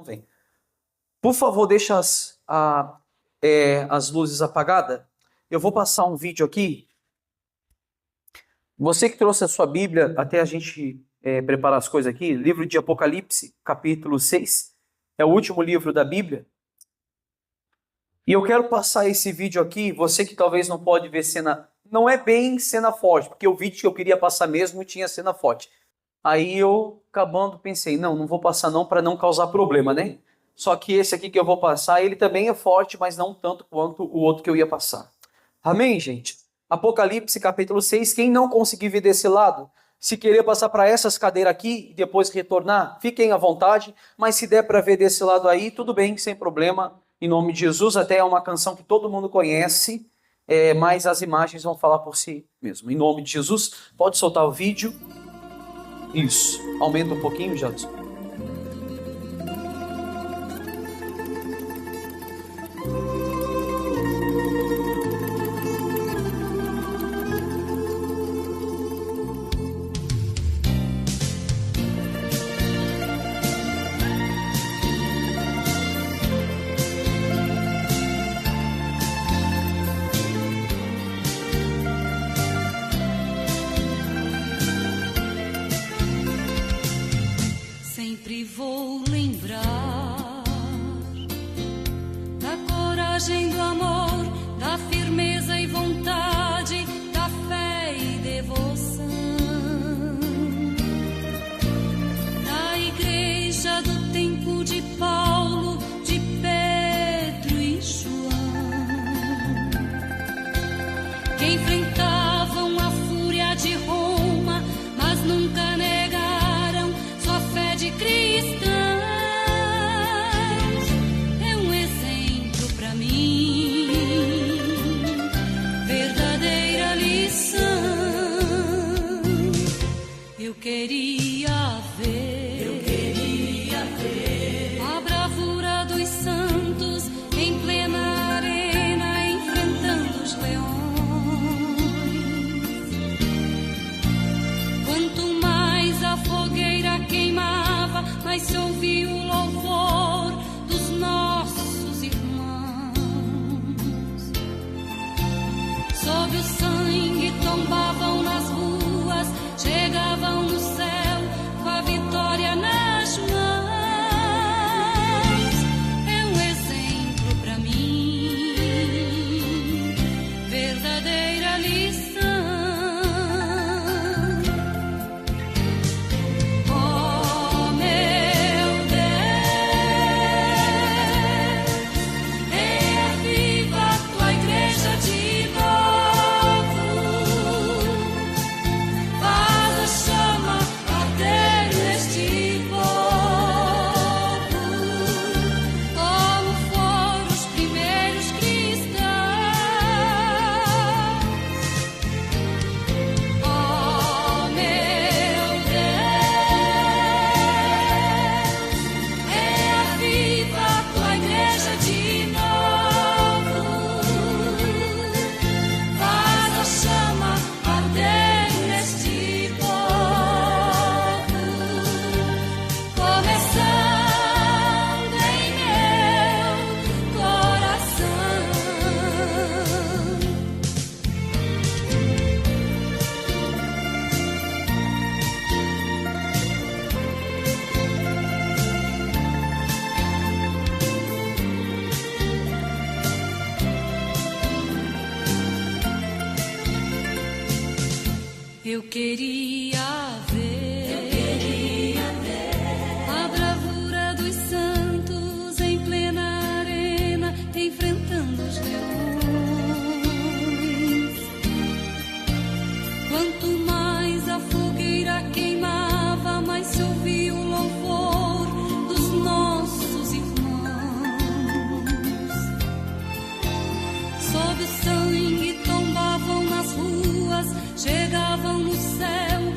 Vem. Por favor, deixa as luzes apagadas. Eu vou passar um vídeo aqui. Você que trouxe a sua Bíblia, até a gente preparar as coisas aqui, livro de Apocalipse, capítulo 6, é o último livro da Bíblia. E eu quero passar esse vídeo aqui, você que talvez não pode ver cena, não é bem cena forte, porque o vídeo que eu queria passar mesmo tinha cena forte. Aí eu, acabando, pensei, não vou passar não para não causar problema, né? Só que esse aqui que eu vou passar, ele também é forte, mas não tanto quanto o outro que eu ia passar. Amém, gente? Apocalipse, capítulo 6, quem não conseguir ver desse lado, se querer passar para essas cadeiras aqui e depois retornar, fiquem à vontade, mas se der para ver desse lado aí, tudo bem, sem problema, em nome de Jesus, até é uma canção que todo mundo conhece, mas as imagens vão falar por si mesmo. Em nome de Jesus, pode soltar o vídeo. Isso, aumenta um pouquinho, Jadson. Sempre vou lembrar da coragem, do amor, da firmeza e vontade, da fé e devoção, da igreja do tempo de Paulo, de Pedro e João, que enfrentavam a fúria de Roma, mas nunca negaram sua fé de cristãos. É um exemplo para mim, verdadeira lição. Eu queria ver a bravura dos santos em plena arena, enfrentando os leões. Quanto mais a fogueira queimava, mas se ouvia o louvor dos nossos irmãos. Sob o sangue tombavam nas ruas, chegavam no céu com a vitória nas mãos. É um exemplo para mim, verdadeira lição. Eu queria ver a bravura dos santos em plena arena, enfrentando os leões. Quanto mais a fogueira queimava, mais se ouvia o louvor dos nossos irmãos. Sob o sangue tombavam nas ruas, chegavam no céu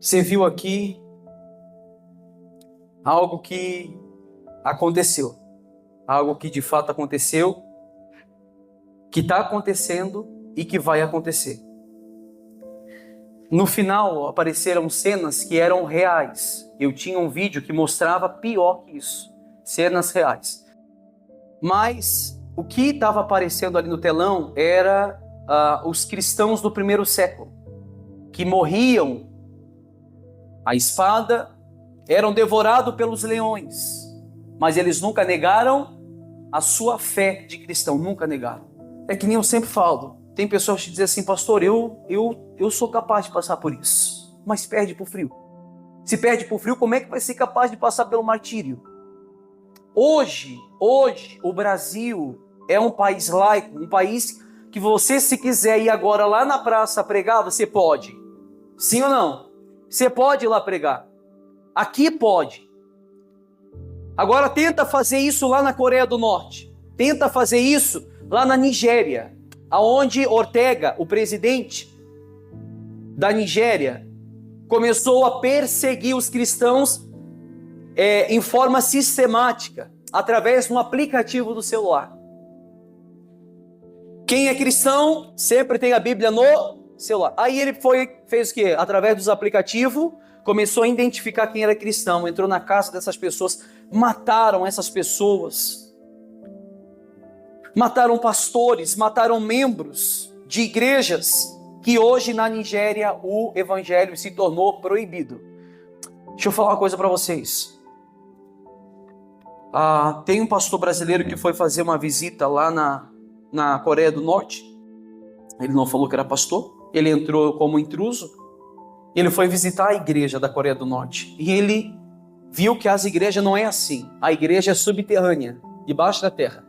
Você viu aqui algo que aconteceu, algo que de fato aconteceu, que está acontecendo e que vai acontecer. No final apareceram cenas que eram reais. Eu tinha um vídeo que mostrava pior que isso, cenas reais. Mas o que estava aparecendo ali no telão era os cristãos do primeiro século, que morriam à espada, eram devorados pelos leões, mas eles nunca negaram a sua fé de cristão, nunca negaram. É que nem eu sempre falo, tem pessoas que dizem assim, pastor, eu sou capaz de passar por isso, mas perde por frio. Se perde por frio, como é que vai ser capaz de passar pelo martírio? Hoje, o Brasil é um país laico, um país que você, se quiser ir agora lá na praça pregar, você pode. Sim ou não? Você pode ir lá pregar. Aqui pode. Agora tenta fazer isso lá na Coreia do Norte. Tenta fazer isso lá na Nigéria, aonde Ortega, o presidente da Nigéria, começou a perseguir os cristãos em forma sistemática, através de um aplicativo do celular. Quem é cristão sempre tem a Bíblia no celular. Aí ele fez o quê? Através dos aplicativos, começou a identificar quem era cristão, entrou na casa dessas pessoas, mataram essas pessoas, mataram pastores, mataram membros de igrejas, que hoje na Nigéria o evangelho se tornou proibido. Deixa eu falar uma coisa para vocês. Tem um pastor brasileiro que foi fazer uma visita lá na Coreia do Norte. Ele não falou que era pastor, ele entrou como intruso. Ele foi visitar a igreja da Coreia do Norte e ele viu que as igrejas não é assim. A igreja é subterrânea, debaixo da terra.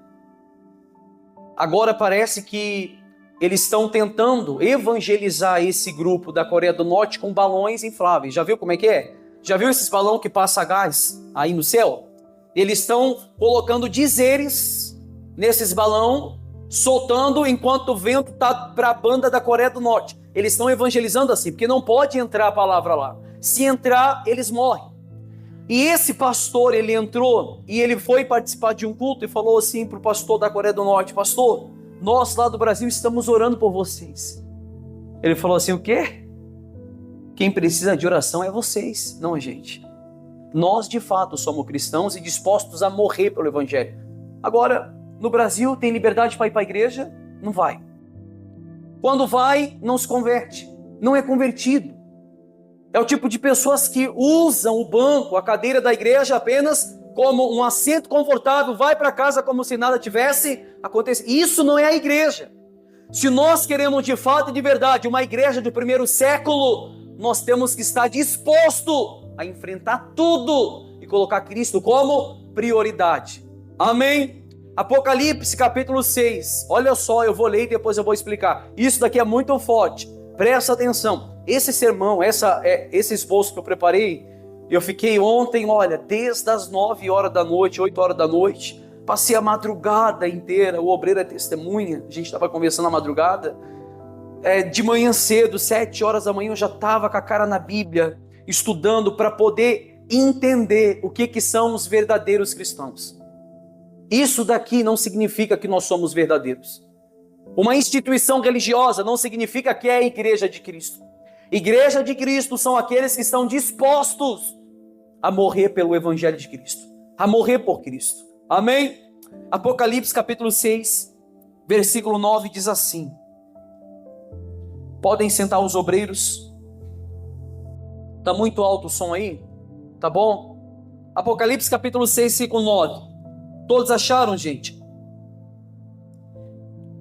Agora parece que eles estão tentando evangelizar esse grupo da Coreia do Norte com balões infláveis. Já viu como é que é? Já viu esses balões que passa gás aí no céu? Eles estão colocando dizeres nesses balões, soltando enquanto o vento está para a banda da Coreia do Norte. Eles estão evangelizando assim, porque não pode entrar a palavra lá. Se entrar, eles morrem. E esse pastor, ele entrou e ele foi participar de um culto e falou assim para o pastor da Coreia do Norte: pastor, nós lá do Brasil estamos orando por vocês. Ele falou assim: o quê? Quem precisa de oração é vocês, não a gente. Nós de fato somos cristãos e dispostos a morrer pelo evangelho. Agora, no Brasil tem liberdade para ir para a igreja? Não vai. Quando vai, não se converte, não é convertido. É o tipo de pessoas que usam o banco, a cadeira da igreja apenas como um assento confortável, vai para casa como se nada tivesse acontecido. Isso não é a igreja. Se nós queremos de fato e de verdade uma igreja do primeiro século, nós temos que estar disposto a enfrentar tudo e colocar Cristo como prioridade. Amém? Apocalipse capítulo 6, olha só, eu vou ler e depois eu vou explicar. Isso daqui é muito forte, presta atenção. Esse sermão, esse esboço que eu preparei, eu fiquei ontem, olha, desde as 9 horas da noite, 8 horas da noite, passei a madrugada inteira, o obreiro é testemunha, a gente estava conversando na madrugada, de manhã cedo, 7 horas da manhã, eu já estava com a cara na Bíblia, estudando para poder entender o que são os verdadeiros cristãos. Isso daqui não significa que nós somos verdadeiros. Uma instituição religiosa não significa que é a igreja de Cristo. Igreja de Cristo são aqueles que estão dispostos a morrer pelo evangelho de Cristo, a morrer por Cristo. Amém? Apocalipse capítulo 6, versículo 9 diz assim: podem sentar os obreiros. Está muito alto o som aí? Tá bom? Apocalipse capítulo 6, versículo 9. Todos acharam, gente?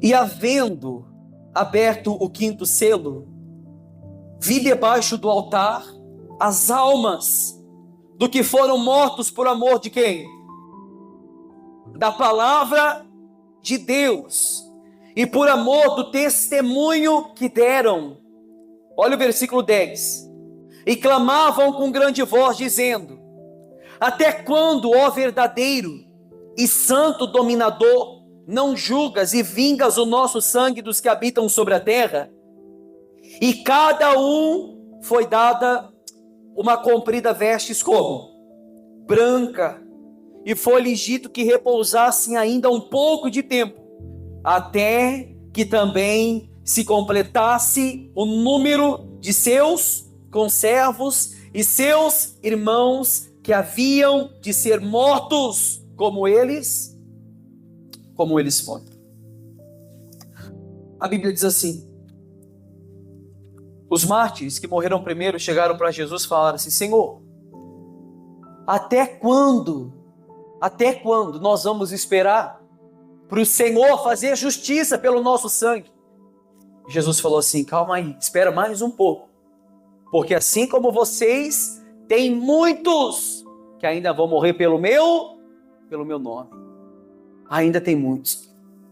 E havendo aberto o quinto selo, vi debaixo do altar as almas do que foram mortos por amor de quem? Da palavra de Deus e por amor do testemunho que deram. Olha o versículo 10. E clamavam com grande voz, dizendo: até quando, ó verdadeiro e santo dominador, não julgas e vingas o nosso sangue dos que habitam sobre a terra? E cada um foi dada uma comprida vestes como? Branca. E foi-lhes dito que repousassem ainda um pouco de tempo, até que também se completasse o número de seus conservos e seus irmãos que haviam de ser mortos como eles foram. A Bíblia diz assim: os mártires que morreram primeiro chegaram para Jesus e falaram assim: Senhor, até quando nós vamos esperar para o Senhor fazer justiça pelo nosso sangue? Jesus falou assim: calma aí, espera mais um pouco, porque assim como vocês, tem muitos que ainda vão morrer pelo meu nome. Ainda tem muitos.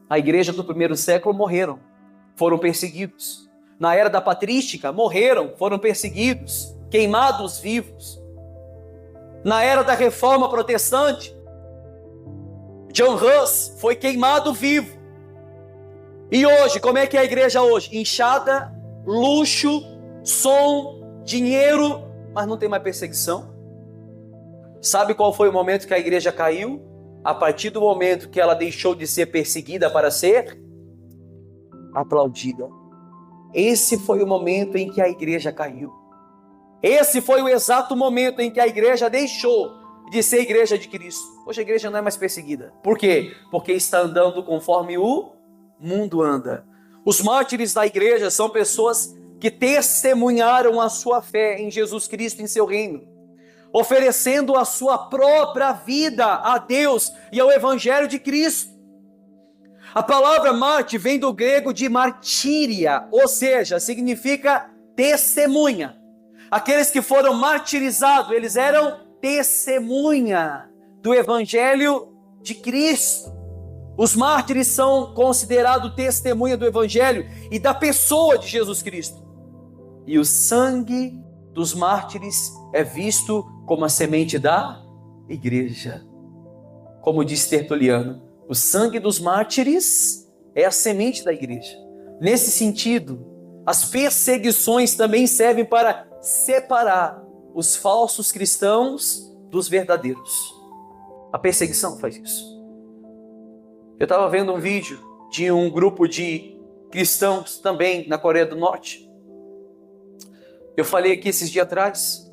A igreja do primeiro século morreram, foram perseguidos. Na era da patrística, morreram, foram perseguidos, queimados vivos. Na era da reforma protestante, John Hus foi queimado vivo. E hoje, como é que é a igreja hoje? Inchada, luxo, som, dinheiro, mas não tem mais perseguição. Sabe qual foi o momento que a igreja caiu? A partir do momento que ela deixou de ser perseguida para ser aplaudida. Esse foi o momento em que a igreja caiu. Esse foi o exato momento em que a igreja deixou de ser igreja de Cristo. Hoje a igreja não é mais perseguida. Por quê? Porque está andando conforme o mundo anda. Os mártires da igreja são pessoas que testemunharam a sua fé em Jesus Cristo, em seu reino, oferecendo a sua própria vida a Deus e ao Evangelho de Cristo. A palavra mártir vem do grego de martíria, ou seja, significa testemunha. Aqueles que foram martirizados, eles eram testemunha do Evangelho de Cristo. Os mártires são considerados testemunha do Evangelho e da pessoa de Jesus Cristo. E o sangue dos mártires é visto como a semente da igreja. Como diz Tertuliano, o sangue dos mártires é a semente da igreja. Nesse sentido, as perseguições também servem para separar os falsos cristãos dos verdadeiros. A perseguição faz isso. Eu estava vendo um vídeo de um grupo de cristãos também na Coreia do Norte. Eu falei aqui esses dias atrás.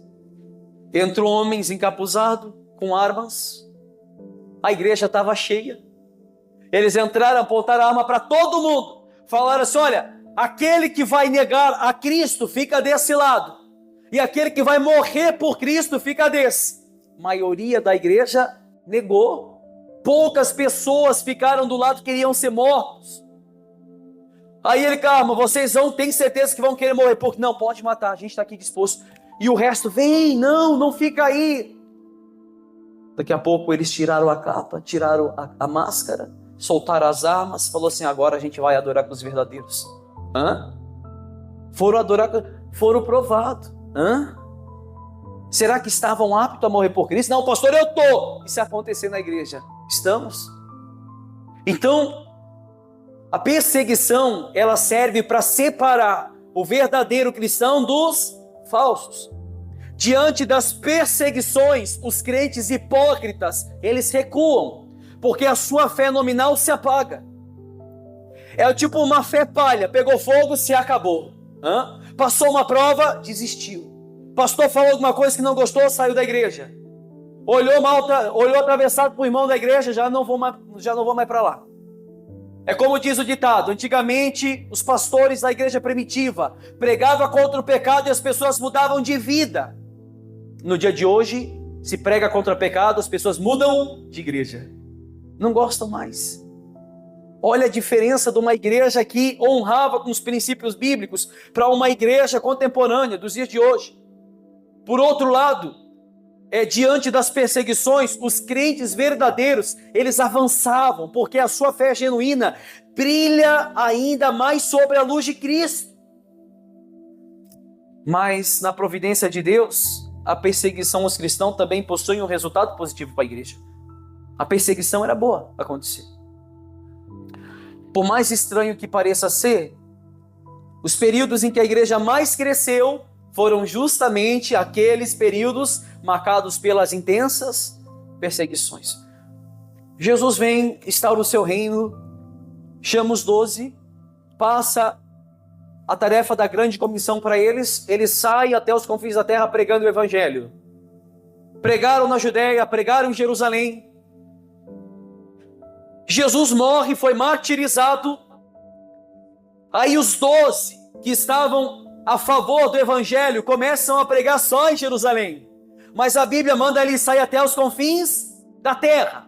Entrou homens encapuzados com armas. A igreja estava cheia. Eles entraram, apontaram a arma para todo mundo. Falaram assim: olha, aquele que vai negar a Cristo fica desse lado. E aquele que vai morrer por Cristo fica desse. A maioria da igreja negou. Poucas pessoas ficaram do lado que queriam ser mortos. Aí ele: calma, vocês têm certeza que vão querer morrer? Porque não, pode matar, a gente está aqui disposto. E o resto: vem, não fica aí. Daqui a pouco eles tiraram a capa, tiraram a máscara, soltaram as armas, falou assim: agora a gente vai adorar com os verdadeiros. Foram adorar, foram provados. Será que estavam aptos a morrer por Cristo? Não, pastor, eu estou. Isso acontecer na igreja. Estamos? Então, a perseguição, ela serve para separar o verdadeiro cristão dos falsos. Diante das perseguições, os crentes hipócritas, eles recuam, porque a sua fé nominal se apaga. É tipo uma fé palha, pegou fogo, se acabou. Passou uma prova, desistiu. Pastor falou alguma coisa que não gostou, saiu da igreja. Olhou atravessado para o irmão da igreja, já não vou mais para lá. É como diz o ditado: antigamente os pastores da igreja primitiva pregavam contra o pecado e as pessoas mudavam de vida. No dia de hoje, se prega contra o pecado, as pessoas mudam de igreja. Não gostam mais. Olha a diferença de uma igreja que honrava com os princípios bíblicos para uma igreja contemporânea dos dias de hoje. Por outro lado, diante das perseguições, os crentes verdadeiros, eles avançavam, porque a sua fé genuína brilha ainda mais sobre a luz de Cristo. Mas na providência de Deus, a perseguição aos cristãos também possui um resultado positivo para a igreja. A perseguição era boa acontecer. Por mais estranho que pareça ser, os períodos em que a igreja mais cresceu foram justamente aqueles períodos marcados pelas intensas perseguições. Jesus vem, instaura o seu reino, chama os 12, passa a tarefa da grande comissão para eles, eles saem até os confins da terra pregando o evangelho. Pregaram na Judéia, pregaram em Jerusalém. Jesus morre, foi martirizado. Aí os 12 que estavam a favor do evangelho começam a pregar só em Jerusalém. Mas a Bíblia manda ele sair até os confins da terra.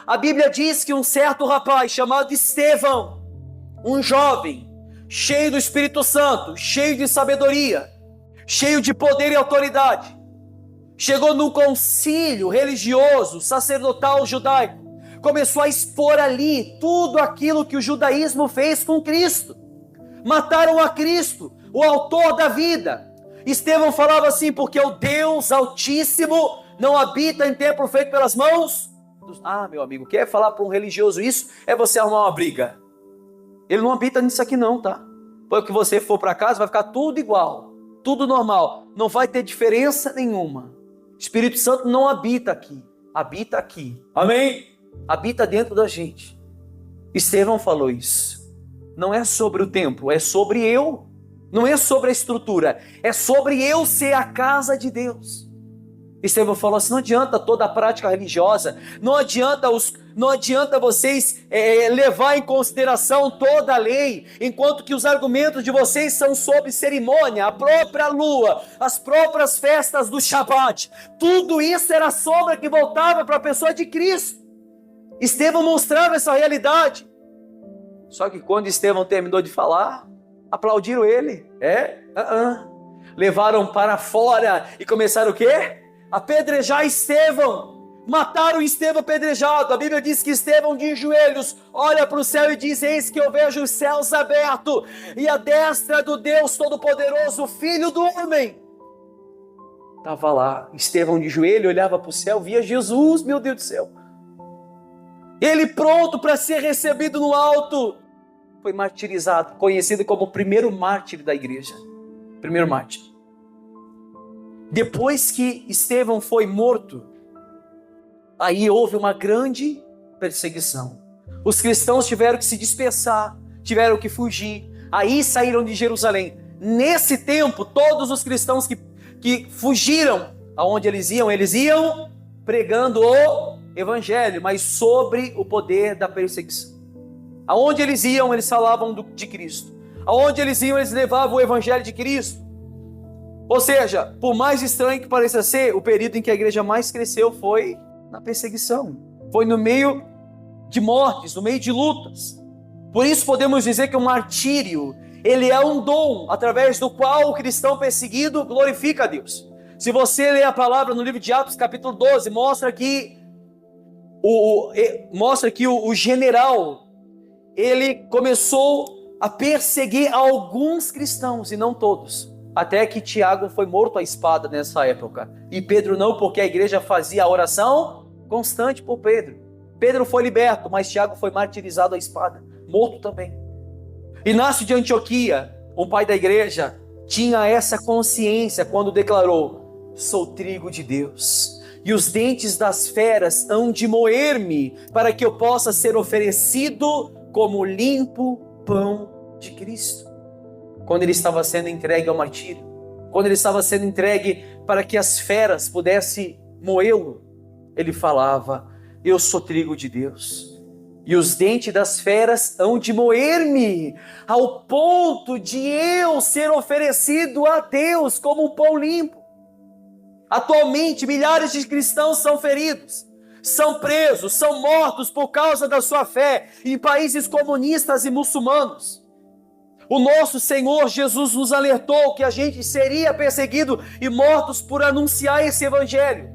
A Bíblia diz que um certo rapaz chamado Estevão, um jovem, cheio do Espírito Santo, cheio de sabedoria, cheio de poder e autoridade, chegou num concílio religioso, sacerdotal judaico, começou a expor ali tudo aquilo que o judaísmo fez com Cristo. Mataram a Cristo, o autor da vida. Estevão falava assim, porque o Deus Altíssimo não habita em templo feito pelas mãos. Ah, meu amigo, quer falar para um religioso isso? É você arrumar uma briga. Ele não habita nisso aqui não, tá? Porque você for para casa vai ficar tudo igual, tudo normal, não vai ter diferença nenhuma. Espírito Santo não habita aqui, habita aqui. Amém? Habita dentro da gente. Estevão falou isso. Não é sobre o templo, é sobre eu. Não é sobre a estrutura, é sobre eu ser a casa de Deus. Estevão falou assim, não adianta toda a prática religiosa, não adianta vocês levar em consideração toda a lei, enquanto que os argumentos de vocês são sobre cerimônia, a própria lua, as próprias festas do Shabat. Tudo isso era sombra que voltava para a pessoa de Cristo. Estevão mostrava essa realidade. Só que quando Estevão terminou de falar, aplaudiram ele. Levaram para fora e começaram o quê? Apedrejar Estevão. Mataram Estevão apedrejado. A Bíblia diz que Estevão de joelhos olha para o céu e diz, eis que eu vejo os céus abertos e a destra do Deus Todo-Poderoso, Filho do Homem. Estava lá, Estevão de joelho, olhava para o céu, via Jesus, meu Deus do céu. Ele pronto para ser recebido no alto. Foi martirizado, conhecido como o primeiro mártir da igreja. Primeiro mártir. Depois que Estevão foi morto, aí houve uma grande perseguição. Os cristãos tiveram que se dispersar, tiveram que fugir. Aí saíram de Jerusalém. Nesse tempo, todos os cristãos que fugiram, aonde eles iam pregando o evangelho, mas sobre o poder da perseguição. Aonde eles iam, eles falavam de Cristo. Aonde eles iam, eles levavam o evangelho de Cristo. Ou seja, por mais estranho que pareça ser, o período em que a igreja mais cresceu foi na perseguição. Foi no meio de mortes, no meio de lutas. Por isso podemos dizer que o martírio, ele é um dom, através do qual o cristão perseguido glorifica a Deus. Se você ler a palavra no livro de Atos, capítulo 12, mostra que o general, ele começou a perseguir alguns cristãos, e não todos. Até que Tiago foi morto à espada nessa época. E Pedro não, porque a igreja fazia a oração constante por Pedro. Pedro foi liberto, mas Tiago foi martirizado à espada, morto também. Inácio de Antioquia, um pai da igreja, tinha essa consciência quando declarou, sou trigo de Deus, e os dentes das feras hão de moer-me, para que eu possa ser oferecido como limpo pão de Cristo. Quando ele estava sendo entregue ao martírio, quando ele estava sendo entregue para que as feras pudessem moê-lo, ele falava, eu sou trigo de Deus, e os dentes das feras hão de moer-me, ao ponto de eu ser oferecido a Deus como um pão limpo. Atualmente, milhares de cristãos são feridos, são presos, são mortos por causa da sua fé em países comunistas e muçulmanos. O nosso Senhor Jesus nos alertou que a gente seria perseguido e mortos por anunciar esse evangelho.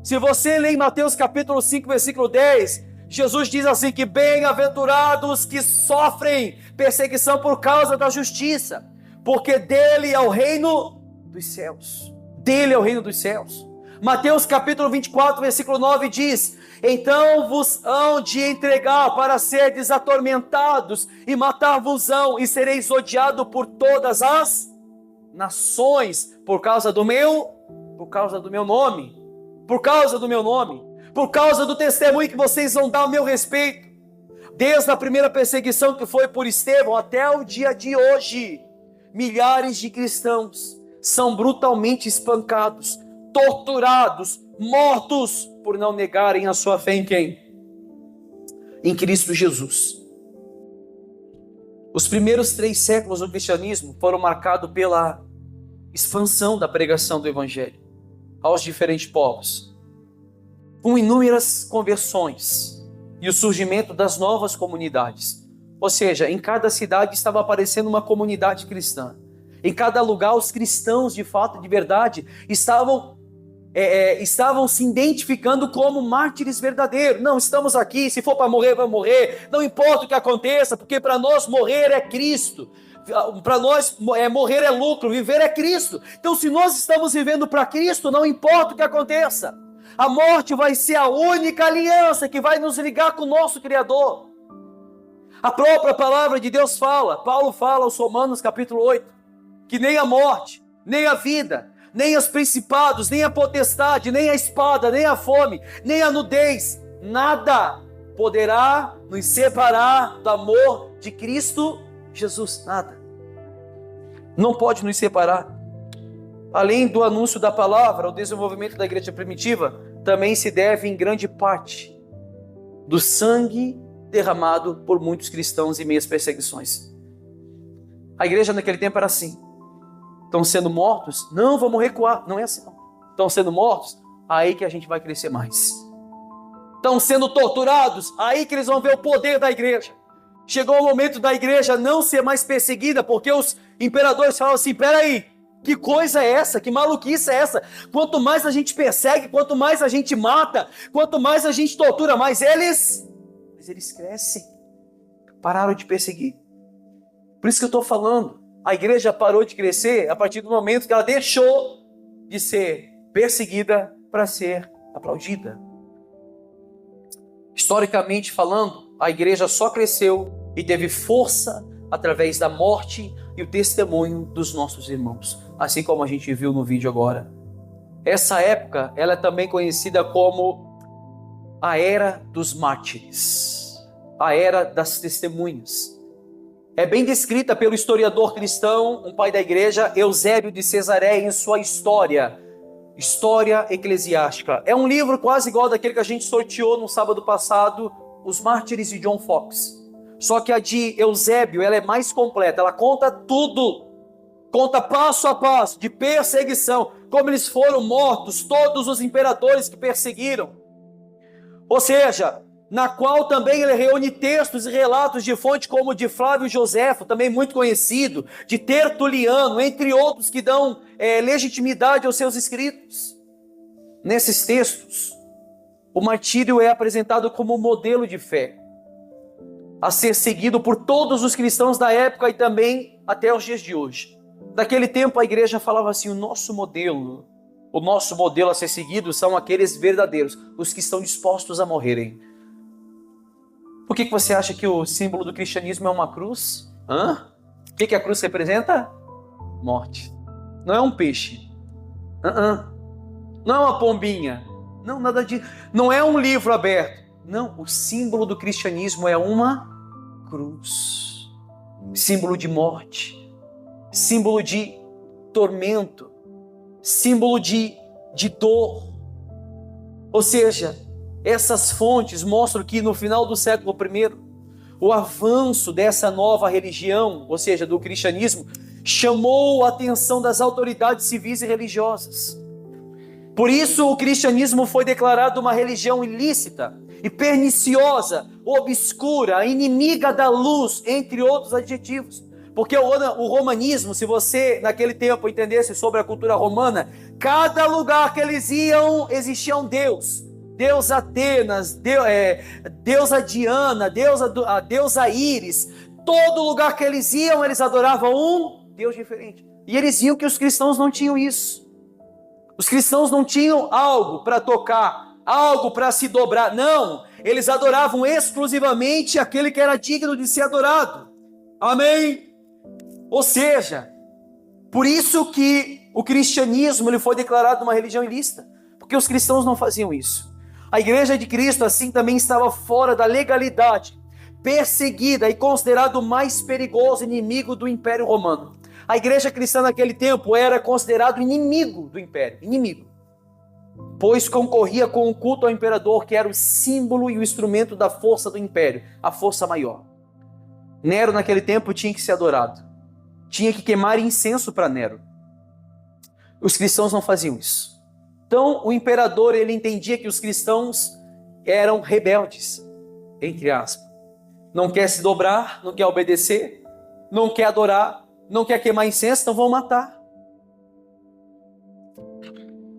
Se você lê em Mateus capítulo 5, versículo 10, Jesus diz assim que bem-aventurados que sofrem perseguição por causa da justiça, porque dele é o reino dos céus. Dele é o reino dos céus. Mateus capítulo 24, versículo 9 diz, então vos hão de entregar para serdes atormentados e matar-vos-ão e sereis odiados por todas as nações por causa do meu nome, por causa do meu nome, por causa do testemunho que vocês vão dar ao meu respeito. Desde a primeira perseguição que foi por Estevão até o dia de hoje, milhares de cristãos são brutalmente espancados, torturados, mortos por não negarem a sua fé em quem? Em Cristo Jesus. Os primeiros 3 séculos do cristianismo foram marcados pela expansão da pregação do evangelho aos diferentes povos, com inúmeras conversões e o surgimento das novas comunidades. Ou seja, em cada cidade estava aparecendo uma comunidade cristã. Em cada lugar, os cristãos, de fato, de verdade, estavam se identificando como mártires verdadeiros. Não, estamos aqui, se for para morrer, vamos morrer. Não importa o que aconteça, porque para nós morrer é Cristo. Para nós morrer é lucro, viver é Cristo. Então, se nós estamos vivendo para Cristo, não importa o que aconteça. A morte vai ser a única aliança que vai nos ligar com o nosso Criador. A própria palavra de Deus fala, Paulo fala aos Romanos capítulo 8, que nem a morte, nem a vida, nem os principados, nem a potestade, nem a espada, nem a fome, nem a nudez, nada poderá nos separar do amor de Cristo Jesus, nada. Não pode nos separar. Além do anúncio da palavra, o desenvolvimento da igreja primitiva também se deve em grande parte do sangue derramado por muitos cristãos em meias perseguições. A igreja naquele tempo era assim. Estão sendo mortos? Não, vamos recuar. Não é assim não. Estão sendo mortos? Aí que a gente vai crescer mais. Estão sendo torturados? Aí que eles vão ver o poder da igreja. Chegou o momento da igreja não ser mais perseguida, porque os imperadores falavam assim, peraí, que coisa é essa? Que maluquice é essa? Quanto mais a gente persegue, quanto mais a gente mata, quanto mais a gente tortura, mais eles crescem. Pararam de perseguir. Por isso que eu estou falando, a igreja parou de crescer a partir do momento que ela deixou de ser perseguida para ser aplaudida. Historicamente falando, a igreja só cresceu e teve força através da morte e o testemunho dos nossos irmãos, assim como a gente viu no vídeo agora. Essa época, ela é também conhecida como a Era dos Mártires, a Era das Testemunhas. É bem descrita pelo historiador cristão, um pai da igreja, Eusébio de Cesareia, em sua História Eclesiástica. É um livro quase igual daquele que a gente sorteou no sábado passado, Os Mártires de John Fox. Só que a de Eusébio, ela é mais completa, ela conta tudo, conta passo a passo, de perseguição, como eles foram mortos, todos os imperadores que perseguiram. Ou seja, na qual também ele reúne textos e relatos de fonte como de Flávio Joséfo, também muito conhecido, de Tertuliano, entre outros que dão legitimidade aos seus escritos. Nesses textos, o martírio é apresentado como um modelo de fé, a ser seguido por todos os cristãos da época e também até os dias de hoje. Naquele tempo a igreja falava assim, o nosso modelo a ser seguido são aqueles verdadeiros, os que estão dispostos a morrerem. Por que você acha que o símbolo do cristianismo é uma cruz? O que a cruz representa? Morte. Não é um peixe. Não é uma pombinha. Não, nada disso. Não é um livro aberto. Não, o símbolo do cristianismo é uma cruz. Símbolo de morte. Símbolo de tormento. Símbolo de dor. Ou seja, essas fontes mostram que no final do século I, o avanço dessa nova religião, ou seja, do cristianismo, chamou a atenção das autoridades civis e religiosas. Por isso o cristianismo foi declarado uma religião ilícita e perniciosa, obscura, inimiga da luz, entre outros adjetivos. Porque o romanismo, se você naquele tempo entendesse sobre a cultura romana, cada lugar que eles iam, existia um Deus. Deus Atenas, deusa Diana, a deusa Íris. Todo lugar que eles iam, eles adoravam um Deus diferente. E eles viam que os cristãos não tinham isso. Os cristãos não tinham algo para tocar, algo para se dobrar. Não, eles adoravam exclusivamente aquele que era digno de ser adorado. Amém? Ou seja, Por isso que o cristianismo ele foi declarado uma religião ilícita, porque os cristãos não faziam isso. A igreja de Cristo assim também estava fora da legalidade, perseguida e considerado o mais perigoso inimigo do Império Romano. A igreja cristã naquele tempo era considerado inimigo do império, inimigo, pois concorria com o culto ao imperador, que era o símbolo e o instrumento da força do império, a força maior. Nero naquele tempo tinha que ser adorado, tinha que queimar incenso para Nero. Os cristãos não faziam isso. Então o imperador ele entendia que os cristãos eram rebeldes, entre aspas. Não quer se dobrar, não quer obedecer, não quer adorar, não quer queimar incenso, então vão matar.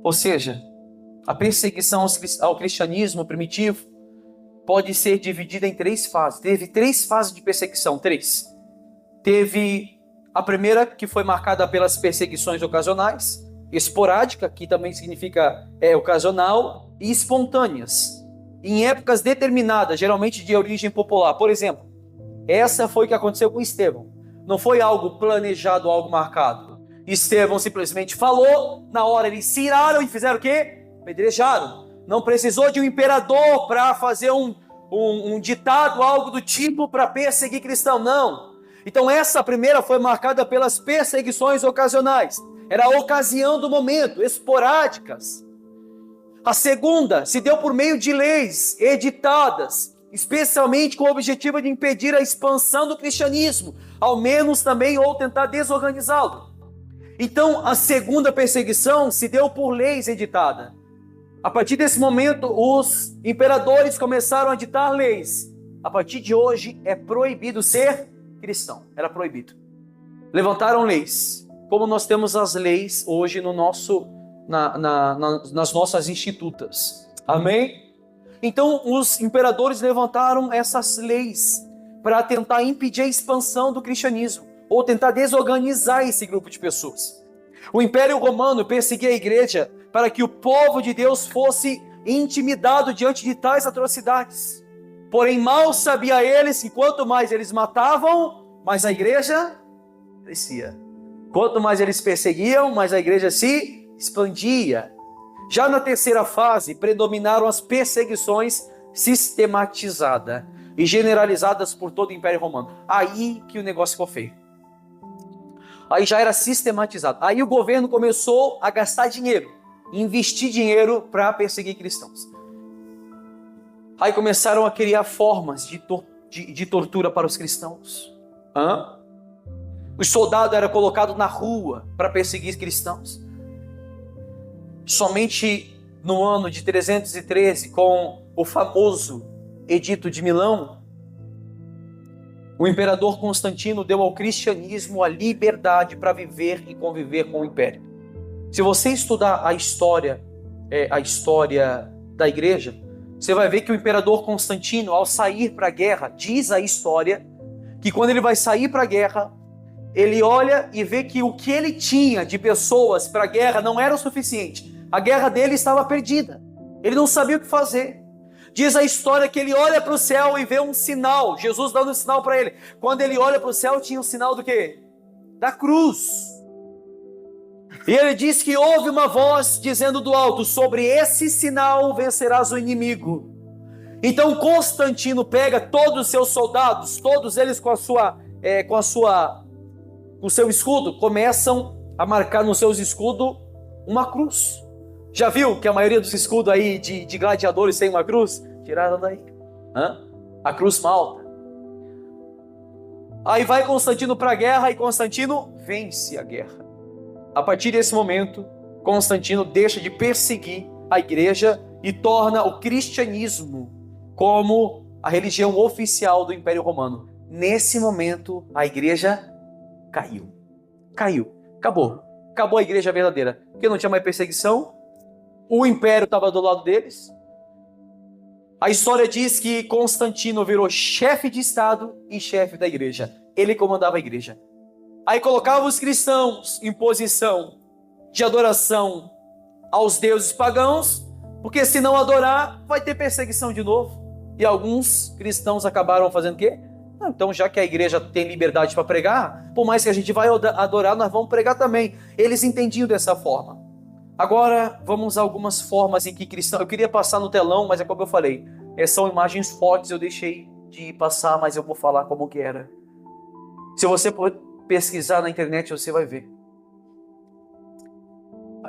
Ou seja, a perseguição ao cristianismo primitivo pode ser dividida em 3 fases. Teve 3 fases de perseguição, 3. Teve a primeira, que foi marcada pelas perseguições ocasionais, esporádica, que também significa ocasional, e espontâneas, em épocas determinadas, geralmente de origem popular. Por exemplo, essa foi o que aconteceu com Estevão. Não foi algo planejado, algo marcado. Estevão simplesmente falou, na hora eles se iraram e fizeram o quê? Apedrejaram. Não precisou de um imperador para fazer um ditado, algo do tipo, para perseguir cristão, não. Então essa primeira foi marcada pelas perseguições ocasionais. Era a ocasião do momento, esporádicas. A segunda se deu por meio de leis editadas, especialmente com o objetivo de impedir a expansão do cristianismo, ao menos também, ou tentar desorganizá-lo. Então, a segunda perseguição se deu por leis editadas. A partir desse momento, os imperadores começaram a ditar leis. A partir de hoje, é proibido ser cristão. Era proibido. Levantaram leis, como nós temos as leis hoje no nas nossas institutas. Amém? Então, os imperadores levantaram essas leis para tentar impedir a expansão do cristianismo, ou tentar desorganizar esse grupo de pessoas. O Império Romano perseguia a igreja para que o povo de Deus fosse intimidado diante de tais atrocidades. Porém, mal sabia eles que quanto mais eles matavam, mais a igreja crescia. Quanto mais eles perseguiam, mais a igreja se expandia. Já na terceira fase, predominaram as perseguições sistematizadas e generalizadas por todo o Império Romano. Aí que o negócio ficou feio. Aí já era sistematizado. Aí o governo começou a gastar dinheiro, investir dinheiro para perseguir cristãos. Aí começaram a criar formas de tortura para os cristãos. O soldado era colocado na rua para perseguir cristãos. Somente no ano de 313, com o famoso Edito de Milão, o imperador Constantino deu ao cristianismo a liberdade para viver e conviver com o império. Se você estudar a história da igreja, você vai ver que o imperador Constantino, ao sair para a guerra, diz a história que quando ele vai sair para a guerra, ele olha e vê que o que ele tinha de pessoas para a guerra não era o suficiente. A guerra dele estava perdida. Ele não sabia o que fazer. Diz a história que ele olha para o céu e vê um sinal. Jesus dando um sinal para ele. Quando ele olha para o céu, tinha um sinal do quê? Da cruz. E ele diz que houve uma voz dizendo do alto: sobre esse sinal vencerás o inimigo. Então Constantino pega todos os seus soldados, todos eles com o seu escudo, começam a marcar nos seus escudos uma cruz. Já viu que a maioria dos escudos aí de gladiadores tem uma cruz? Tiraram daí. A cruz malta. Aí vai Constantino para a guerra e Constantino vence a guerra. A partir desse momento, Constantino deixa de perseguir a igreja e torna o cristianismo como a religião oficial do Império Romano. Nesse momento, a igreja caiu. Acabou a igreja verdadeira, porque não tinha mais perseguição, o império estava do lado deles. A história diz que Constantino virou chefe de estado e chefe da igreja. Ele comandava a igreja. Aí colocava os cristãos em posição de adoração aos deuses pagãos, porque se não adorar, vai ter perseguição de novo. E alguns cristãos acabaram fazendo o quê? Então, já que a igreja tem liberdade para pregar, por mais que a gente vai adorar, nós vamos pregar também. Eles entendiam dessa forma. Agora, vamos a algumas formas em que cristãos... Eu queria passar no telão, mas é como eu falei, são imagens fortes, eu deixei de passar, mas eu vou falar como que era. Se você pesquisar na internet, você vai ver.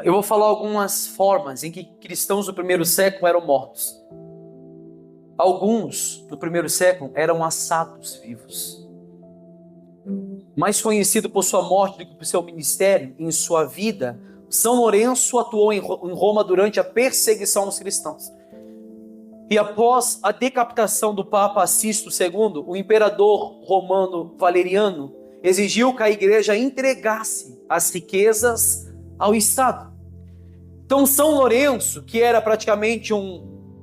Eu vou falar algumas formas em que cristãos do primeiro século eram mortos. Alguns do primeiro século eram assados vivos. Mais conhecido por sua morte do que por seu ministério, em sua vida, São Lourenço atuou em Roma durante a perseguição aos cristãos. E após a decapitação do Papa Sisto II, o imperador romano Valeriano exigiu que a igreja entregasse as riquezas ao Estado. Então São Lourenço, que era praticamente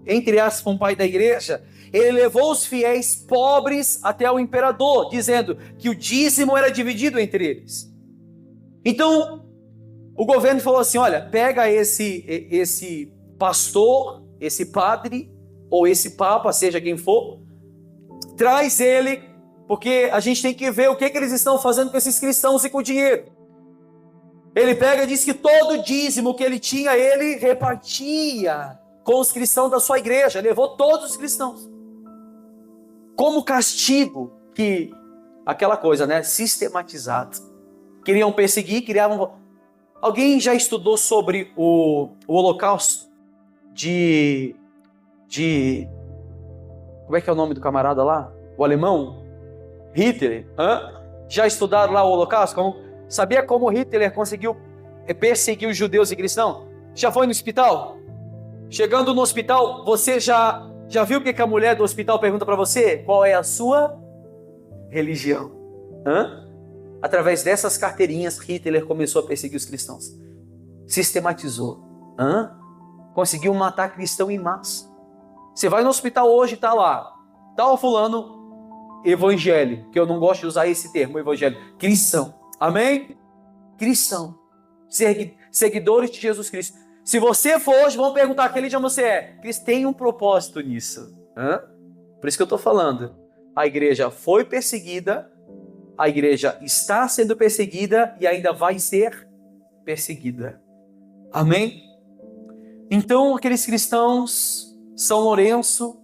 entre aspas, um pai da igreja, ele levou os fiéis pobres até o imperador, dizendo que o dízimo era dividido entre eles. Então, o governo falou assim, olha, pega esse pastor, esse padre, ou esse papa, seja quem for, traz ele, porque a gente tem que ver o que eles estão fazendo com esses cristãos e com o dinheiro. Ele pega e diz que todo o dízimo que ele tinha, ele repartia com os cristãos da sua igreja, levou todos os cristãos. Como castigo, que aquela coisa, né, sistematizado. Queriam perseguir, criavam... Alguém já estudou sobre o Holocausto como é que é o nome do camarada lá? O alemão? Hitler. Já estudaram lá o Holocausto? Sabia como Hitler conseguiu perseguir os judeus e cristãos? Já foi no hospital? Chegando no hospital, você já viu o que a mulher do hospital pergunta para você? Qual é a sua religião? Através dessas carteirinhas, Hitler começou a perseguir os cristãos. Sistematizou. Conseguiu matar cristão em massa. Você vai no hospital hoje, está lá. Tal fulano, evangelho. Que eu não gosto de usar esse termo, evangelho. Cristão. Amém? Cristão. Seguidores de Jesus Cristo. Se você for hoje, vão perguntar que religião você é. Cristo tem um propósito nisso. Por isso que eu estou falando. A igreja foi perseguida, a igreja está sendo perseguida e ainda vai ser perseguida. Amém? Então, aqueles cristãos, São Lourenço,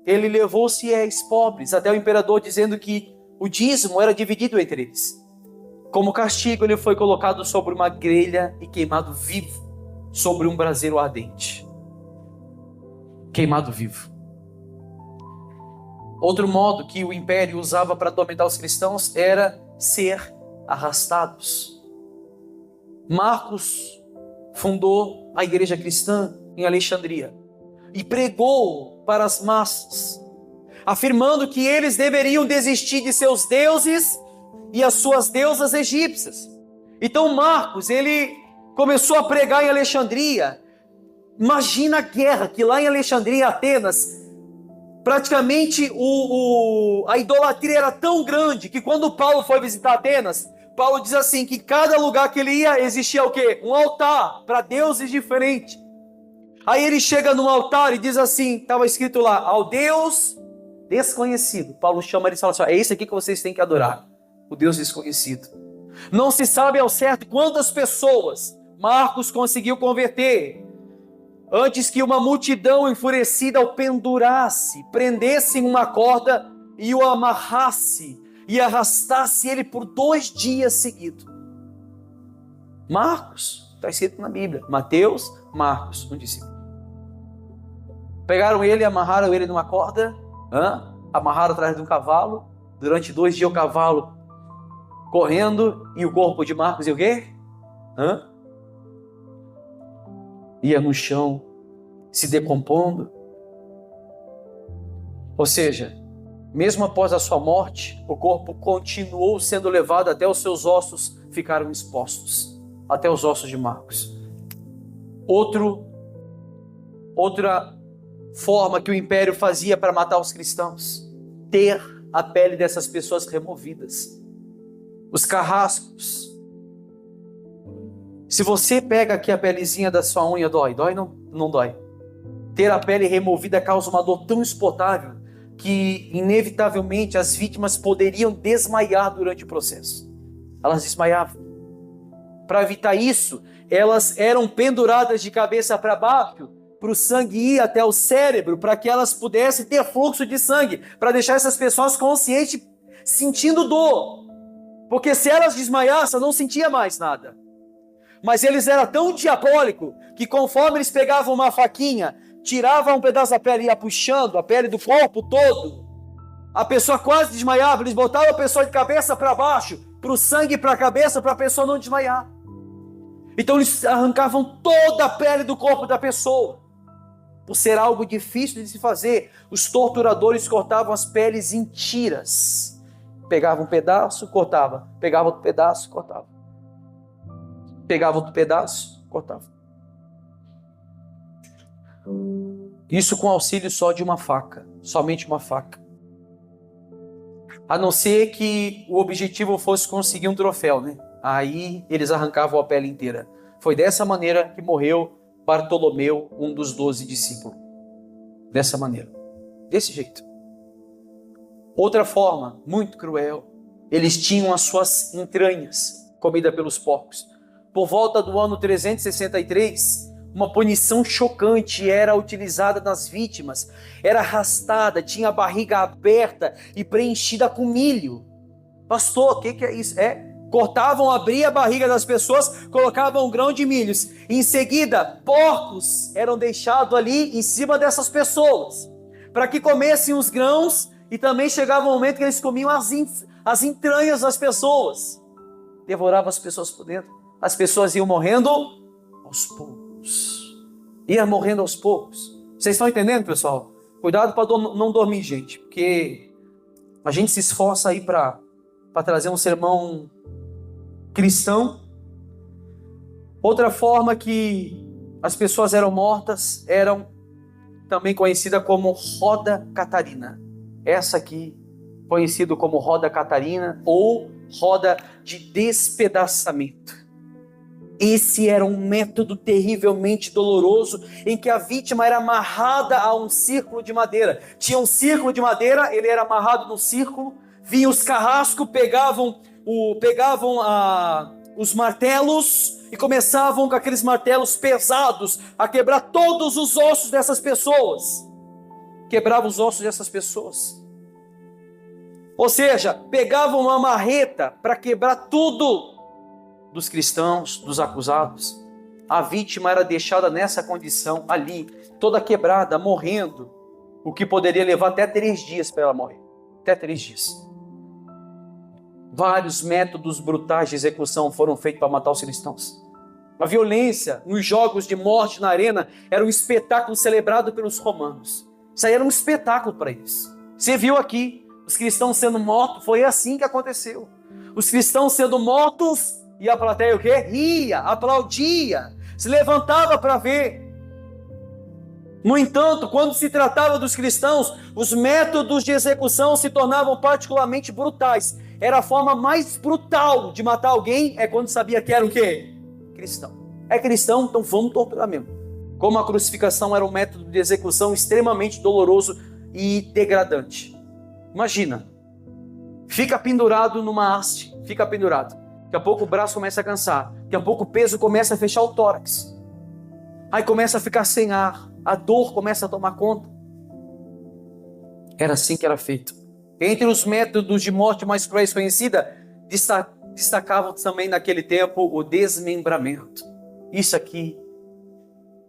ele levou os fiéis pobres até o imperador, dizendo que o dízimo era dividido entre eles. Como castigo, ele foi colocado sobre uma grelha e queimado vivo sobre um braseiro ardente. Queimado vivo. Outro modo que o império usava para atormentar os cristãos era ser arrastados. Marcos fundou a igreja cristã em Alexandria e pregou para as massas, afirmando que eles deveriam desistir de seus deuses e as suas deusas egípcias. Então Marcos, ele começou a pregar em Alexandria. Imagina a guerra, que lá em Alexandria, Atenas, praticamente a idolatria era tão grande que quando Paulo foi visitar Atenas, Paulo diz assim, que cada lugar que ele ia existia o quê? Um altar para deuses diferentes. Aí ele chega num altar e diz assim, estava escrito lá, ao Deus desconhecido. Paulo chama ele e fala assim, é esse aqui que vocês têm que adorar, o Deus desconhecido. Não se sabe ao certo quantas pessoas Marcos conseguiu converter, antes que uma multidão enfurecida o pendurasse, prendesse em uma corda e o amarrasse e arrastasse ele por 2 dias seguidos. Marcos, está escrito na Bíblia. Mateus, Marcos, um discípulo. Pegaram ele e amarraram ele numa corda, amarraram atrás de um cavalo. Durante 2 dias o cavalo correndo e o corpo de Marcos e o quê? Ia no chão, se decompondo. Ou seja, mesmo após a sua morte, o corpo continuou sendo levado até os seus ossos ficaram expostos, até os ossos de Marcos. Outra forma que o império fazia para matar os cristãos, ter a pele dessas pessoas removidas. Os carrascos. Se você pega aqui a pelezinha da sua unha, dói? Dói? Não dói. Ter a pele removida causa uma dor tão insuportável que, inevitavelmente, as vítimas poderiam desmaiar durante o processo. Elas desmaiavam. Para evitar isso, elas eram penduradas de cabeça para baixo, para o sangue ir até o cérebro, para que elas pudessem ter fluxo de sangue, para deixar essas pessoas conscientes, sentindo dor. Porque se elas desmaiassem, não sentia mais nada. Mas eles eram tão diabólicos, que conforme eles pegavam uma faquinha, tiravam um pedaço da pele e ia puxando a pele do corpo todo, a pessoa quase desmaiava. Eles botavam a pessoa de cabeça para baixo, para o sangue para a cabeça, para a pessoa não desmaiar. Então eles arrancavam toda a pele do corpo da pessoa. Por ser algo difícil de se fazer, os torturadores cortavam as peles em tiras. Pegavam um pedaço, cortava. Pegava outro pedaço, cortava. Pegava outro pedaço, cortava. Isso com auxílio só de uma faca. Somente uma faca. A não ser que o objetivo fosse conseguir um troféu, né? Aí eles arrancavam a pele inteira. Foi dessa maneira que morreu Bartolomeu, um dos 12 discípulos. Dessa maneira. Desse jeito. Outra forma, muito cruel. Eles tinham as suas entranhas, comida pelos porcos. Por volta do ano 363, uma punição chocante era utilizada nas vítimas. Era arrastada, tinha a barriga aberta e preenchida com milho. Pastor, o que é isso? Cortavam, abriam a barriga das pessoas, colocavam um grão de milhos. Em seguida, porcos eram deixados ali em cima dessas pessoas, para que comessem os grãos, e também chegava um momento que eles comiam as entranhas das pessoas. Devoravam as pessoas por dentro. As pessoas iam morrendo aos poucos. Iam morrendo aos poucos. Vocês estão entendendo, pessoal? Cuidado para não dormir, gente, porque a gente se esforça aí para trazer um sermão cristão. Outra forma que as pessoas eram mortas eram também conhecida como roda catarina. Essa aqui, conhecido como roda catarina ou roda de despedaçamento. Esse era um método terrivelmente doloroso, em que a vítima era amarrada a um círculo de madeira. Tinha um círculo de madeira, ele era amarrado no círculo, vinham os carrascos, pegavam os martelos e começavam com aqueles martelos pesados a quebrar todos os ossos dessas pessoas. Quebrava os ossos dessas pessoas. Ou seja, pegavam uma marreta para quebrar tudo dos cristãos, dos acusados. A vítima era deixada nessa condição ali, toda quebrada, morrendo, o que poderia levar até 3 dias para ela morrer. Até 3 dias. Vários métodos brutais de execução foram feitos para matar os cristãos. A violência nos jogos de morte na arena era um espetáculo celebrado pelos romanos. Isso aí era um espetáculo para eles. Você viu aqui, os cristãos sendo mortos, foi assim que aconteceu. Os cristãos sendo mortos, e a plateia o quê? Ria, aplaudia, se levantava para ver. No entanto, quando se tratava dos cristãos, os métodos de execução se tornavam particularmente brutais. Era a forma mais brutal de matar alguém, é quando sabia que era o quê? Cristão. É cristão, então vamos torturar mesmo. Como a crucificação era um método de execução extremamente doloroso e degradante. Imagina, fica pendurado numa haste, fica pendurado. Daqui a pouco o braço começa a cansar, daqui a pouco o peso começa a fechar o tórax. Aí começa a ficar sem ar, a dor começa a tomar conta. Era assim que era feito. Entre os métodos de morte mais cruéis conhecida, destacavam também naquele tempo o desmembramento. Isso aqui,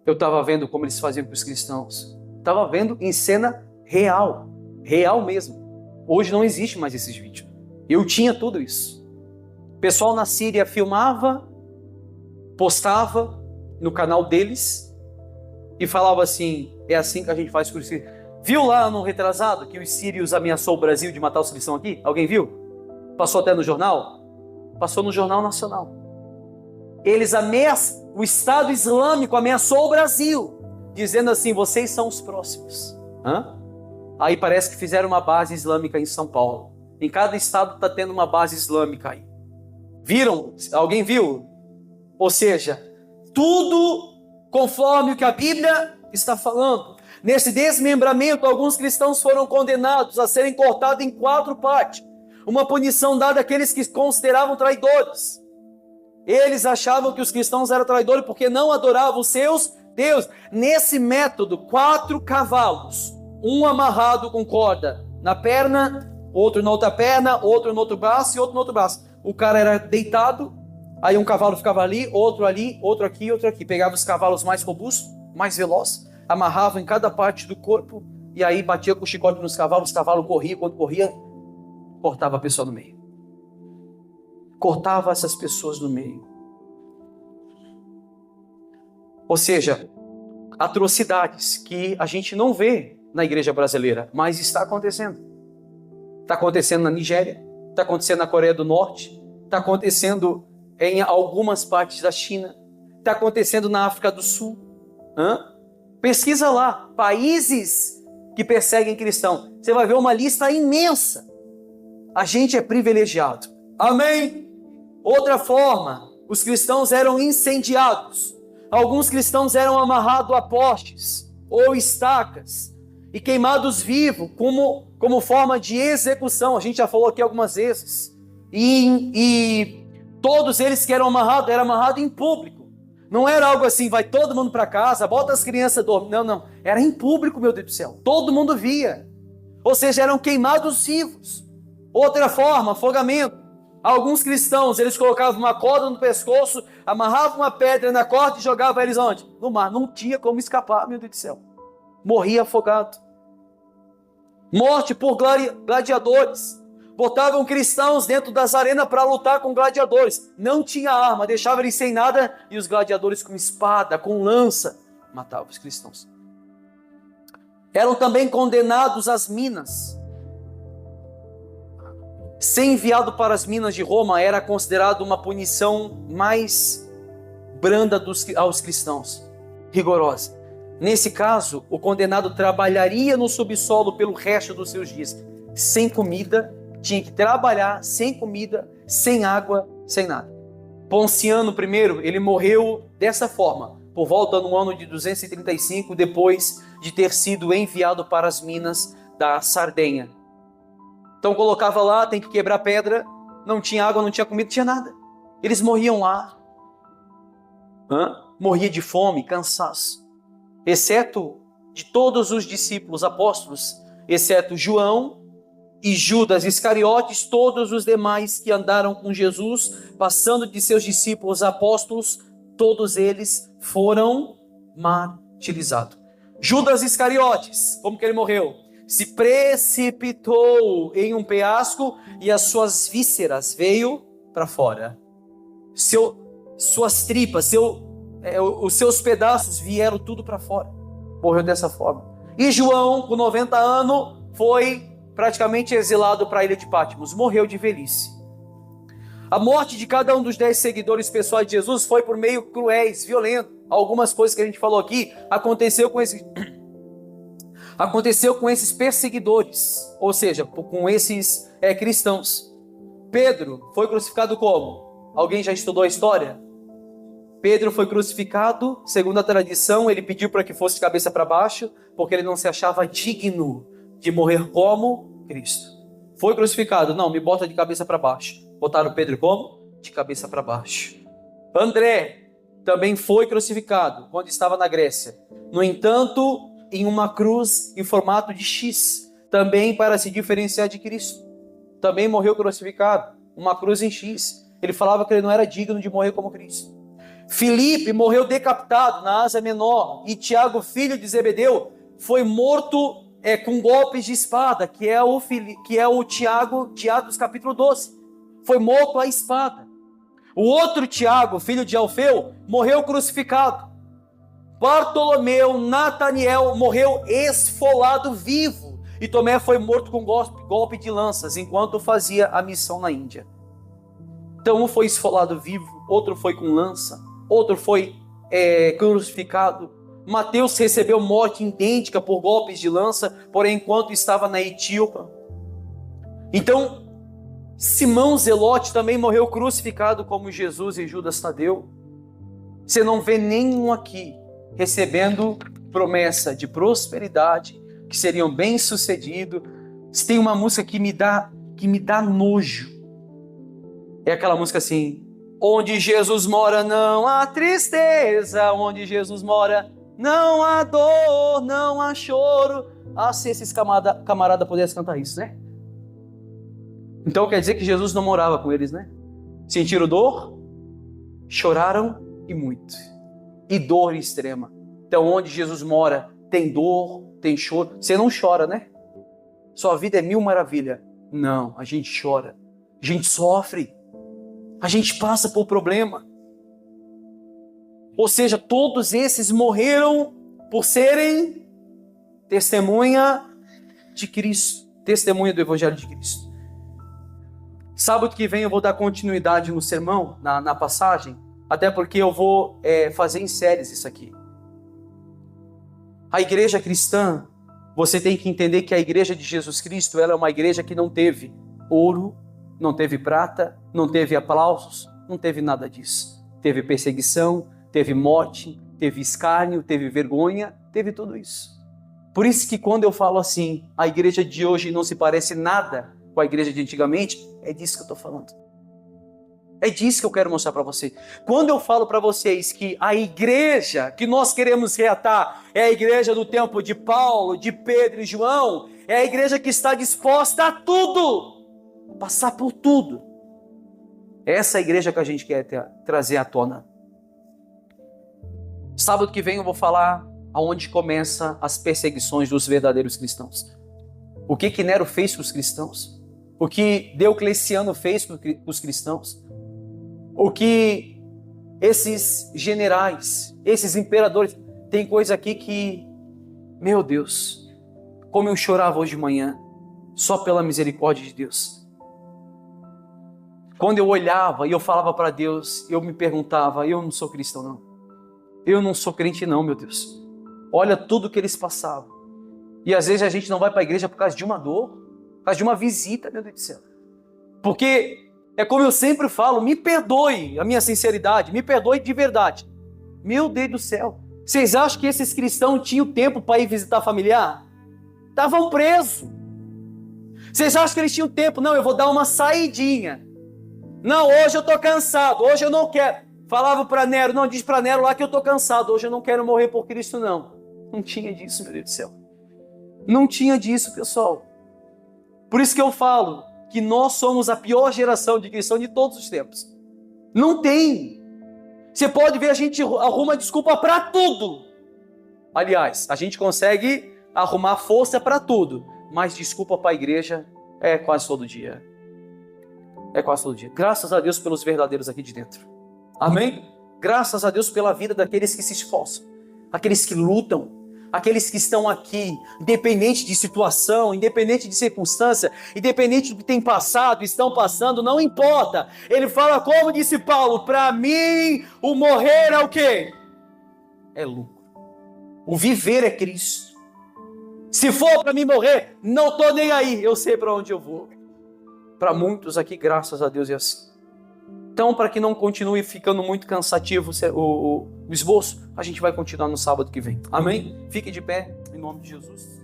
eu estava vendo como eles faziam com os cristãos. Estava vendo em cena real, real mesmo. Hoje não existe mais esses vídeos. Eu tinha tudo isso. O pessoal na Síria filmava, postava no canal deles e falava assim, é assim que a gente faz com os cristãos. Viu lá no retrasado que os sírios ameaçou o Brasil de matar os cristãos aqui? Alguém viu? Passou até no jornal? Passou no Jornal Nacional. O Estado Islâmico ameaçou o Brasil, dizendo assim, vocês são os próximos. Aí parece que fizeram uma base islâmica em São Paulo. Em cada estado está tendo uma base islâmica aí. Viram? Alguém viu? Ou seja, tudo conforme o que a Bíblia está falando. Nesse desmembramento, alguns cristãos foram condenados a serem cortados em 4 partes. Uma punição dada àqueles que consideravam traidores. Eles achavam que os cristãos eram traidores porque não adoravam os seus deuses. Nesse método, 4 cavalos, um amarrado com corda na perna, outro na outra perna, outro no outro braço e outro no outro braço. O cara era deitado, aí um cavalo ficava ali, outro aqui, outro aqui. Pegava os cavalos mais robustos, mais velozes, amarrava em cada parte do corpo e aí batia com o chicote nos cavalos, os cavalos corriam, quando corria, cortava a pessoa no meio. Cortava essas pessoas no meio. Ou seja, atrocidades que a gente não vê na igreja brasileira, mas está acontecendo. Está acontecendo na Nigéria, está acontecendo na Coreia do Norte, está acontecendo em algumas partes da China, está acontecendo na África do Sul. Pesquisa lá, países que perseguem cristãos. Você vai ver uma lista imensa. A gente é privilegiado. Amém? Outra forma, os cristãos eram incendiados. Alguns cristãos eram amarrados a postes ou estacas e queimados vivos como forma de execução. A gente já falou aqui algumas vezes. E todos eles que eram amarrados, eram amarrados em público. Não era algo assim, vai todo mundo para casa, bota as crianças dormir. Não. Era em público, meu Deus do céu. Todo mundo via. Ou seja, eram queimados vivos. Outra forma, afogamento. Alguns cristãos, eles colocavam uma corda no pescoço, amarravam uma pedra na corda e jogavam eles onde? No mar. Não tinha como escapar, meu Deus do céu. Morria afogado. Morte por gladiadores. Botavam cristãos dentro das arenas para lutar com gladiadores. Não tinha arma, deixavam eles sem nada e os gladiadores com espada, com lança, matavam os cristãos. Eram também condenados às minas. Ser enviado para as minas de Roma era considerado uma punição mais branda aos cristãos, rigorosa. Nesse caso, o condenado trabalharia no subsolo pelo resto dos seus dias, sem comida, tinha que trabalhar sem comida, sem água, sem nada. Ponciano I, ele morreu dessa forma, por volta no ano de 235, depois de ter sido enviado para as minas da Sardenha. Então colocava lá, tem que quebrar pedra, não tinha água, não tinha comida, não tinha nada. Eles morriam lá. Morria de fome, cansaço. Exceto de todos os discípulos apóstolos, exceto João e Judas Iscariotes, todos os demais que andaram com Jesus, passando de seus discípulos apóstolos, todos eles foram martirizados. Judas Iscariotes, como que ele morreu? Se precipitou em um penhasco e as suas vísceras veio para fora. Suas tripas, os seus pedaços vieram tudo para fora. Morreu dessa forma. E João, com 90 anos, foi praticamente exilado para a ilha de Patmos. Morreu de velhice. A morte de cada um dos 10 seguidores pessoais de Jesus foi por meio cruéis, violentos. Algumas coisas que a gente falou aqui aconteceu com esses perseguidores, ou seja, com esses cristãos. Pedro foi crucificado como? Alguém já estudou a história? Pedro foi crucificado, segundo a tradição, ele pediu para que fosse de cabeça para baixo, porque ele não se achava digno de morrer como Cristo. Foi crucificado, não, me bota de cabeça para baixo. Botaram Pedro como? De cabeça para baixo. André também foi crucificado quando estava na Grécia. No entanto, em uma cruz em formato de X, também para se diferenciar de Cristo. Também morreu crucificado, uma cruz em X. Ele falava que ele não era digno de morrer como Cristo. Filipe morreu decapitado na Ásia Menor, e Tiago, filho de Zebedeu, foi morto com golpes de espada, que é o Tiago de Atos capítulo 12. Foi morto à espada. O outro Tiago, filho de Alfeu, morreu crucificado. Bartolomeu, Nataniel morreu esfolado vivo, e Tomé foi morto com golpe de lanças, enquanto fazia a missão na Índia. Então um foi esfolado vivo, outro foi com lança, outro foi crucificado. Mateus recebeu morte idêntica por golpes de lança, porém enquanto estava na Etiópia. Então Simão Zelote também morreu crucificado como Jesus e Judas Tadeu. Você não vê nenhum aqui recebendo promessa de prosperidade, que seriam bem-sucedidos. Tem uma música que me dá nojo. É aquela música assim: onde Jesus mora não há tristeza, onde Jesus mora não há dor, não há choro. Ah, se esses camarada pudessem cantar isso, né? Então quer dizer que Jesus não morava com eles, né? Sentiram dor, choraram e muito. E dor extrema. Então onde Jesus mora tem dor, tem choro. Você não chora, né? Sua vida é mil maravilha. Não, a gente chora. A gente sofre. A gente passa por problema. Ou seja, todos esses morreram por serem testemunha de Cristo. Testemunha do Evangelho de Cristo. Sábado que vem eu vou dar continuidade no sermão, na passagem. Até porque eu vou fazer em séries isso aqui. A igreja cristã, você tem que entender que a igreja de Jesus Cristo, ela é uma igreja que não teve ouro, não teve prata, não teve aplausos, não teve nada disso. Teve perseguição, teve morte, teve escárnio, teve vergonha, teve tudo isso. Por isso que quando eu falo assim, a igreja de hoje não se parece nada com a igreja de antigamente, é disso que eu estou falando. É disso que eu quero mostrar para você. Quando eu falo para vocês que a igreja que nós queremos reatar é a igreja do tempo de Paulo, de Pedro e João, é a igreja que está disposta a tudo, passar por tudo. Essa é a igreja que a gente quer trazer à tona. Sábado que vem eu vou falar aonde começam as perseguições dos verdadeiros cristãos. O que Nero fez com os cristãos? O que Diocleciano fez com os cristãos? O que esses generais, esses imperadores, tem coisa aqui que, meu Deus, como eu chorava hoje de manhã, só pela misericórdia de Deus. Quando eu olhava e eu falava para Deus, eu me perguntava, eu não sou cristão não. Eu não sou crente não, meu Deus. Olha tudo que eles passavam. E às vezes a gente não vai para a igreja por causa de uma dor, por causa de uma visita, meu Deus do céu. Porque é como eu sempre falo, me perdoe a minha sinceridade, me perdoe de verdade. Meu Deus do céu, vocês acham que esses cristãos tinham tempo para ir visitar familiar? Estavam presos. Vocês acham que eles tinham tempo? Não, eu vou dar uma saidinha. Não, hoje eu estou cansado, hoje eu não quero. Falava para Nero, não, diz para Nero lá que eu estou cansado, hoje eu não quero morrer por Cristo não. Não tinha disso, meu Deus do céu. Não tinha disso, pessoal. Por isso que eu falo que nós somos a pior geração de cristãos de todos os tempos. Não tem. Você pode ver, a gente arruma desculpa para tudo. Aliás, a gente consegue arrumar força para tudo, mas desculpa para a igreja é quase todo dia. É quase todo dia. Graças a Deus pelos verdadeiros aqui de dentro. Amém? Graças a Deus pela vida daqueles que se esforçam, aqueles que lutam, aqueles que estão aqui, independente de situação, independente de circunstância, independente do que tem passado, estão passando, não importa. Ele fala como disse Paulo, para mim o morrer é o quê? É lucro. O viver é Cristo. Se for para mim morrer, não estou nem aí, eu sei para onde eu vou. Para muitos aqui, graças a Deus, é assim. Então, para que não continue ficando muito cansativo o esboço, a gente vai continuar no sábado que vem. Amém? Fique de pé, em nome de Jesus.